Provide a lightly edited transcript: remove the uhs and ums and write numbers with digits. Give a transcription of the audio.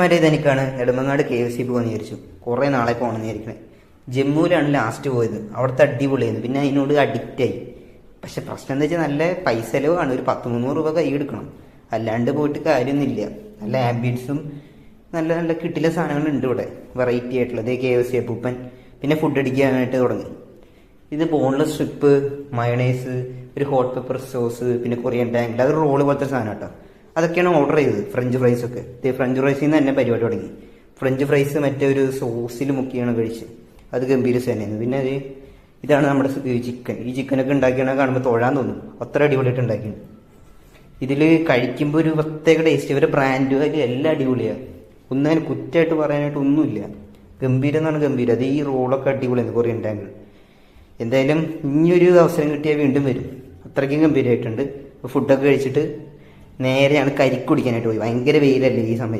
മറ്റേ ഇതെനിക്കാണ് നെടുമങ്ങാട് KFC പോകുമെന്ന് വിചാരിച്ചു. കുറേ നാളെ പോകണമെന്ന് വിചാരിക്കണേ. ജമ്മുവിലാണ് ലാസ്റ്റ് പോയത്. അവിടുത്തെ അടിപൊളിയായിരുന്നു. പിന്നെ അതിനോട് അഡിക്റ്റായി. പക്ഷെ പ്രശ്നം എന്താ വെച്ചാൽ നല്ല പൈസ ചിലവാണ്. ഒരു 100-300 രൂപ കൈ എടുക്കണം. അല്ലാണ്ട് പോയിട്ട് കാര്യമൊന്നുമില്ല. നല്ല ആംബിയൻസും നല്ല നല്ല കിട്ടില സാധനങ്ങളുണ്ട് ഇവിടെ, വെറൈറ്റി ആയിട്ടുള്ളത്. KFC അപ്പൂപ്പൻ. പിന്നെ ഫുഡ് അടിക്കാനായിട്ട് തുടങ്ങി. ഇത് ബോൺലെസ് സ്ട്രിപ്പ്, മയണൈസ്, ഒരു ഹോട്ട് പെപ്പർ സോസ്, പിന്നെ കൊറിയൻ ടാങ്കിൾ, അത് റോള് പോലത്തെ സാധനം കേട്ടോ. അതൊക്കെയാണ് ഓർഡർ ചെയ്തത്. ഫ്രഞ്ച് ഫ്രൈസ് ഒക്കെ. ഫ്രഞ്ച് ഫ്രൈസിൽ നിന്ന് തന്നെ പരിപാടി തുടങ്ങി. ഫ്രഞ്ച് ഫ്രൈസ് മറ്റേ ഒരു സോസിൽ മുക്കിയാണ് കഴിച്ചത്. അത് ഗംഭീര തന്നെയായിരുന്നു. പിന്നെ ഇതാണ് നമ്മുടെ ചിക്കൻ. ഈ ചിക്കനൊക്കെ ഉണ്ടാക്കിയാണ് കാണുമ്പോൾ തൊഴാൻ തോന്നും. അത്ര അടിപൊളിയായിട്ട് ഉണ്ടാക്കിയാണ്. ഇതിൽ കഴിക്കുമ്പോൾ ഒരു പ്രത്യേക ടേസ്റ്റ്. ഇവരുടെ ബ്രാൻഡ് എല്ലാം അടിപൊളിയാണ്. ഒന്നും അതിന് കുറ്റമായിട്ട് പറയാനായിട്ട് ഒന്നുമില്ല. ഗംഭീരം എന്നാണ് ഗംഭീരം. അത് ഈ റോളൊക്കെ അടിപൊളിയാണ്, കൊറിയൻ ടാങ്കിൾ. എന്തായാലും ഇനിയൊരു അവസരം കിട്ടിയാൽ വീണ്ടും വരും. അത്രയ്ക്കും ഗംഭീരമായിട്ടുണ്ട്. ഫുഡൊക്കെ കഴിച്ചിട്ട് നേരെയാണ് കരിക്ക് കുടിക്കാനായിട്ട് പോയി. ഭയങ്കര വെയിലല്ലേ ഈ സമയത്ത്.